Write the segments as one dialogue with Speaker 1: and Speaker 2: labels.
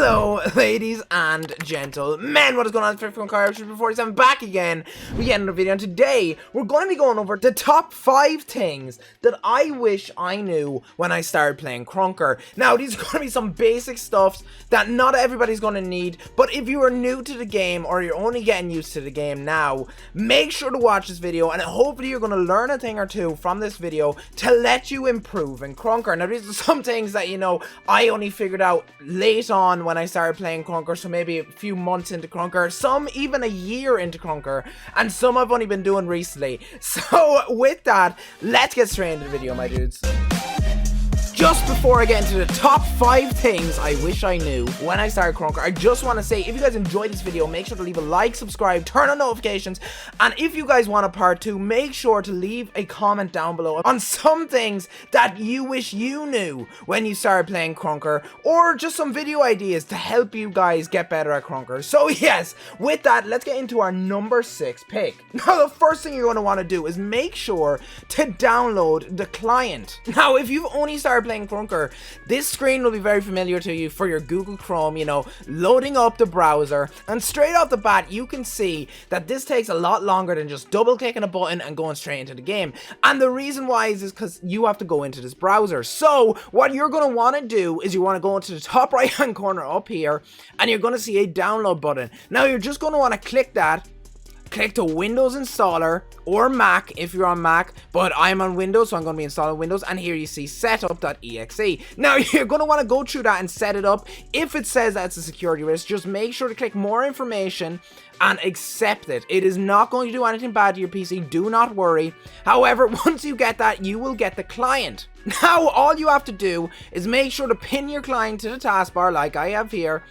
Speaker 1: Hello, ladies and gentlemen, what is going on? It's Krunker Ranked FortySevens back again. We get another video, and today we're going to be going over the top 5 things that I wish I knew when I started playing Krunker. Now, these are going to be some basic stuff that not everybody's going to need, but if you are new to the game or you're only getting used to the game now, make sure to watch this video, and hopefully you're going to learn a thing or two from this video to let you improve in Krunker. Now, these are some things that, you know, I only figured out late on when I started playing Krunker, so maybe a few months into Krunker, some even a year into Krunker, and some I've only been doing recently. So with that, let's get straight into the video, my dudes. Just before I get into the top 5 things I wish I knew when I started Krunker, I just want to say, if you guys enjoyed this video, make sure to leave a like, subscribe, turn on notifications, and if you guys want a part 2, make sure to leave a comment down below on some things that you wish you knew when you started playing Krunker, or just some video ideas to help you guys get better at Krunker. So yes, with that, let's get into our number 6 pick. Now, the first thing you're going to want to do is make sure to download the client. Now, if you've only started playing Krunker, this screen will be very familiar to you for your Google Chrome, you know, loading up the browser, and straight off the bat you can see that this takes a lot longer than just double clicking a button and going straight into the game. And the reason why is because you have to go into this browser. So what you're going to want to do is you want to go into the top right hand corner up here, and you're going to see a download button. Now you're just going to want to click that. Click to Windows Installer or Mac if you're on Mac, but I'm on Windows, so I'm going to be installing Windows, and here you see setup.exe. Now you're going to want to go through that and set it up. If it says that it's a security risk, just make sure to click more information and accept it. It is not going to do anything bad to your PC, do not worry. However, once you get that, you will get the client. Now all you have to do is make sure to pin your client to the taskbar like I have here,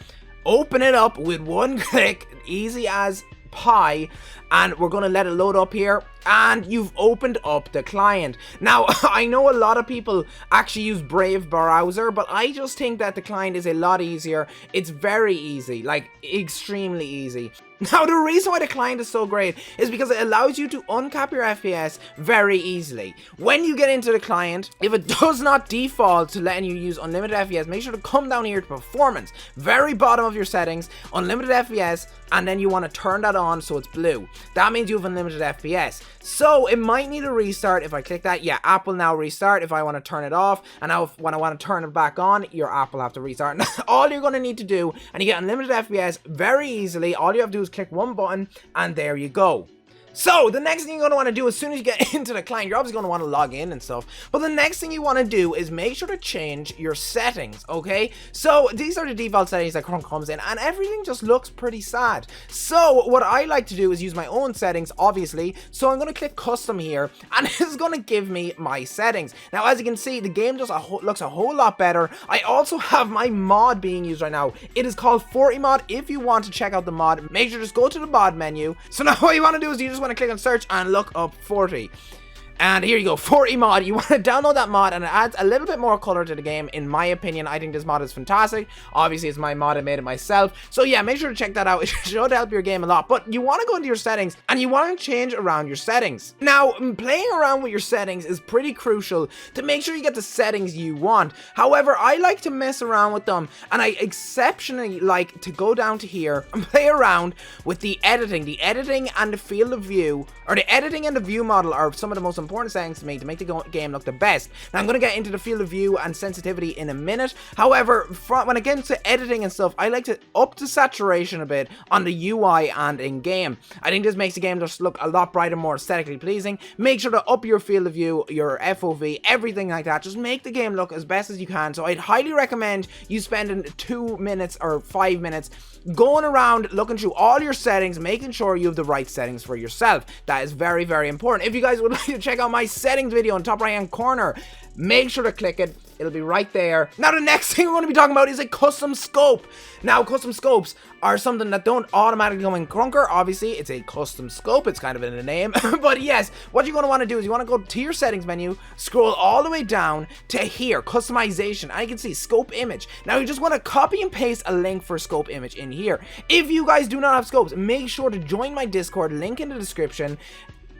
Speaker 1: open it up with one click, easy as pie, and we're going to let it load up here, and you've opened up the client. Now, I know a lot of people actually use Brave browser, but I just think that the client is a lot easier. It's very easy, like extremely easy. Now, the reason why the client is so great is because it allows you to uncap your FPS very easily. When you get into the client, if it does not default to letting you use unlimited FPS, make sure to come down here to performance, very bottom of your settings, unlimited FPS, and then you want to turn that on so it's blue. That means you have unlimited FPS. So it might need a restart. If I click that, yeah, app will now restart. If I want to turn it off, and now when I want to turn it back on, your app will have to restart. All you're going to need to do, and you get unlimited FPS very easily, all you have to do is click one button, and there you go. So, the next thing you're going to want to do as soon as you get into the client, you're obviously going to want to log in and stuff, but the next thing you want to do is make sure to change your settings, okay? So, these are the default settings that Krunker comes in, and everything just looks pretty sad. So, what I like to do is use my own settings, obviously, so I'm going to click custom here, and this is going to give me my settings. Now, as you can see, the game just looks a whole lot better. I also have my mod being used right now. It is called FortyMod. If you want to check out the mod, make sure to just go to the mod menu. So now what you want to do is you just want to click on search and look up 40. And here you go, FortyMod. You want to download that mod, and it adds a little bit more color to the game. In my opinion, I think this mod is fantastic. Obviously, it's my mod, I made it myself. So yeah, make sure to check that out. It should help your game a lot. But you want to go into your settings, and you want to change around your settings. Now, playing around with your settings is pretty crucial to make sure you get the settings you want. However, I like to mess around with them, and I exceptionally like to go down to here and play around with the editing. The editing and the field of view, or the editing and the view model, are some of the most important settings to me to make the game look the best. Now, I'm going to get into the field of view and sensitivity in a minute. However, when it gets to editing and stuff, I like to up the saturation a bit on the UI and in game. I think this makes the game just look a lot brighter, more aesthetically pleasing. Make sure to up your field of view, your FOV, everything like that. Just make the game look as best as you can. So I'd highly recommend you spending 2 minutes or 5 minutes going around looking through all your settings, making sure you have the right settings for yourself. That is very, very important. If you guys would like to check out my settings video in the top right hand corner, make sure to click it. It'll be right there. Now, the next thing we're going to be talking about is a custom scope. Now, custom scopes are something that don't automatically come in Krunker. Obviously, it's a custom scope. It's kind of in the name. But yes, what you're going to want to do is you want to go to your settings menu, scroll all the way down to here, customization, and you can see scope image. Now, you just want to copy and paste a link for scope image in here. If you guys do not have scopes, make sure to join my Discord, link in the description.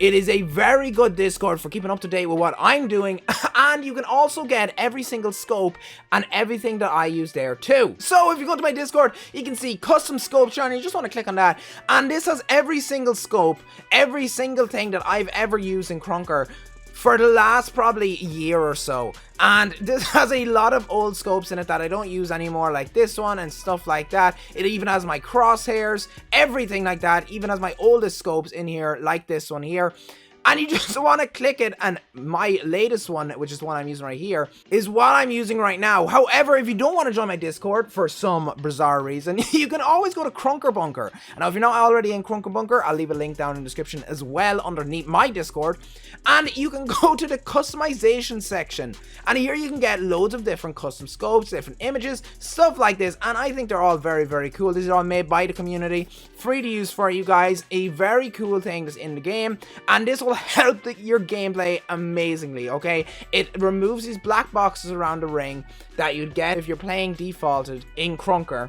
Speaker 1: It is a very good Discord for keeping up to date with what I'm doing, and you can also get every single scope and everything that I use there too. So if you go to my Discord, you can see custom scope channel. You just want to click on that, and this has every single scope, every single thing that I've ever used in Krunker for the last probably year or so. And this has a lot of old scopes in it that I don't use anymore, like this one and stuff like that. It even has my crosshairs, everything like that. Even has my oldest scopes in here, like this one here. And you just want to click it, and my latest one, which is the one I'm using right here, is what I'm using right now. However, if you don't want to join my Discord for some bizarre reason, you can always go to Krunker Bunker. And now if you're not already in Krunker Bunker, I'll leave a link down in the description as well underneath my Discord. And you can go to the customization section, and here you can get loads of different custom scopes, different images, stuff like this. And I think they're all very, very cool. These are all made by the community, free to use for you guys. A very cool thing that's in the game, and this will help your gameplay amazingly. Okay, it removes these black boxes around the ring that you'd get if you're playing defaulted in Krunker.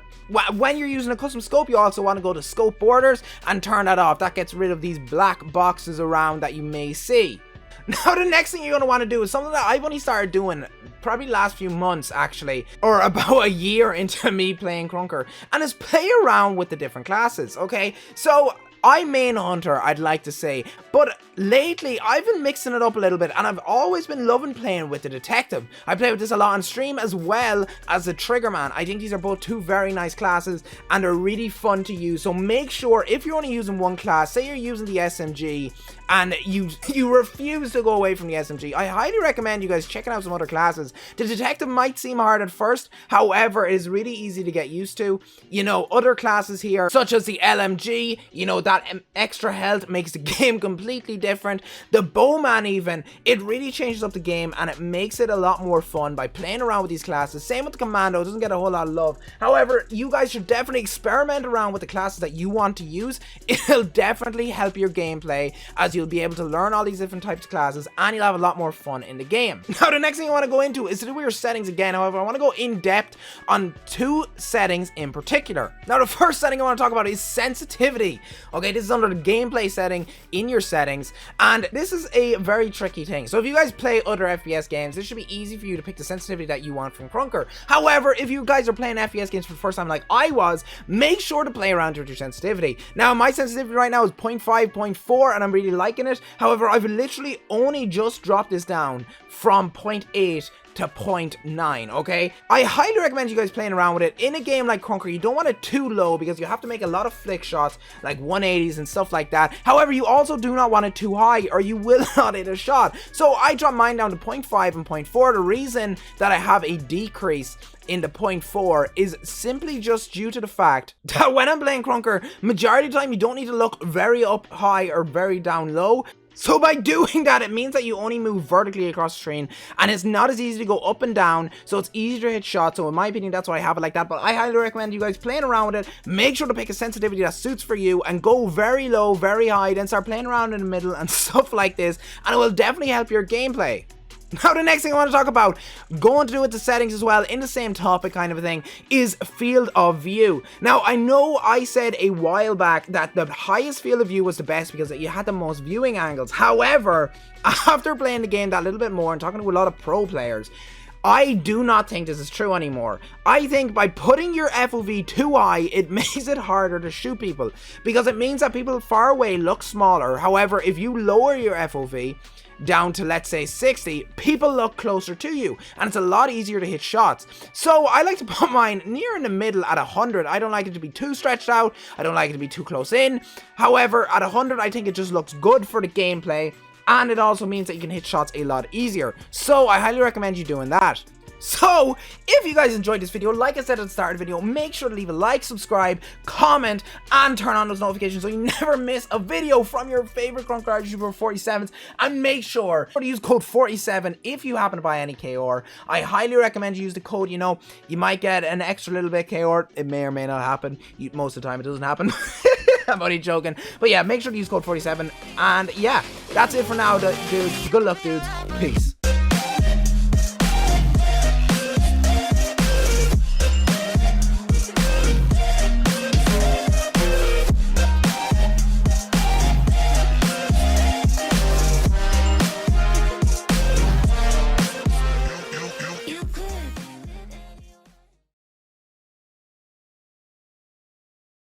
Speaker 1: When you're using a custom scope, you also want to go to scope borders and turn that off. That gets rid of these black boxes around that you may see. Now the next thing you're going to want to do is something that I've only started doing probably last few months actually, or about a year into me playing Krunker, and is play around with the different classes. Okay, so I'm main hunter, I'd like to say, but lately I've been mixing it up a little bit, and I've always been loving playing with the detective. I play with this a lot on stream as well as the triggerman. I think these are both two very nice classes, and they're really fun to use. So make sure, if you're only using one class, say you're using the SMG and you refuse to go away from the SMG, I highly recommend you guys checking out some other classes. The detective might seem hard at first, however, it is really easy to get used to. You know, other classes here, such as the LMG, you know, that extra health makes the game completely different. The bowman even, it really changes up the game, and it makes it a lot more fun by playing around with these classes. Same with the commando, it doesn't get a whole lot of love. However, you guys should definitely experiment around with the classes that you want to use. It'll definitely help your gameplay, as you'll be able to learn all these different types of classes, and you'll have a lot more fun in the game. Now the next thing I want to go into is to do with your settings again. However, I want to go in depth on two settings in particular. Now the first setting I want to talk about is sensitivity. Okay, this is under the gameplay setting in your settings, and this is a very tricky thing. So if you guys play other FPS games, this should be easy for you to pick the sensitivity that you want from Krunker. However, if you guys are playing FPS games for the first time like I was, make sure to play around with your sensitivity. Now my sensitivity right now is 0.5, 0.4, and I'm really liking it. However, I've literally only just dropped this down from 0.8 to 0.9, okay? I highly recommend you guys playing around with it. In a game like Krunker, you don't want it too low because you have to make a lot of flick shots, like 180s and stuff like that. However, you also do not want it too high, or you will not hit a shot. So I dropped mine down to 0.5 and 0.4. The reason that I have a decrease in the 0.4 is simply just due to the fact that when I'm playing Krunker, majority of the time you don't need to look very up high or very down low. So by doing that, it means that you only move vertically across the screen, and it's not as easy to go up and down, so it's easier to hit shots. So in my opinion, that's why I have it like that. But I highly recommend you guys playing around with it. Make sure to pick a sensitivity that suits for you, and go very low, very high, then start playing around in the middle and stuff like this, and it will definitely help your gameplay. Now the next thing I want to talk about, going to do with the settings as well, in the same topic kind of a thing, is field of view. Now I know I said a while back that the highest field of view was the best because you had the most viewing angles. However, after playing the game that little bit more and talking to a lot of pro players, I do not think this is true anymore. I think by putting your FOV too high, it makes it harder to shoot people, because it means that people far away look smaller. However, if you lower your FOV down to, let's say, 60, people look closer to you, and it's a lot easier to hit shots. So I like to put mine near in the middle at 100. I don't like it to be too stretched out. I don't like it to be too close in. However, at 100, I think it just looks good for the gameplay, and it also means that you can hit shots a lot easier. So I highly recommend you doing that. So, if you guys enjoyed this video, like I said at the start of the video, make sure to leave a like, subscribe, comment, and turn on those notifications so you never miss a video from your favorite Krunker YouTuber, FortySevens. And make sure to use code 47 if you happen to buy any KR. I highly recommend you use the code. You know, you might get an extra little bit KR. It may or may not happen. Most of the time, it doesn't happen. I'm only joking. But yeah, make sure to use code 47. And yeah, that's it for now, dudes. Good luck, dudes. Peace.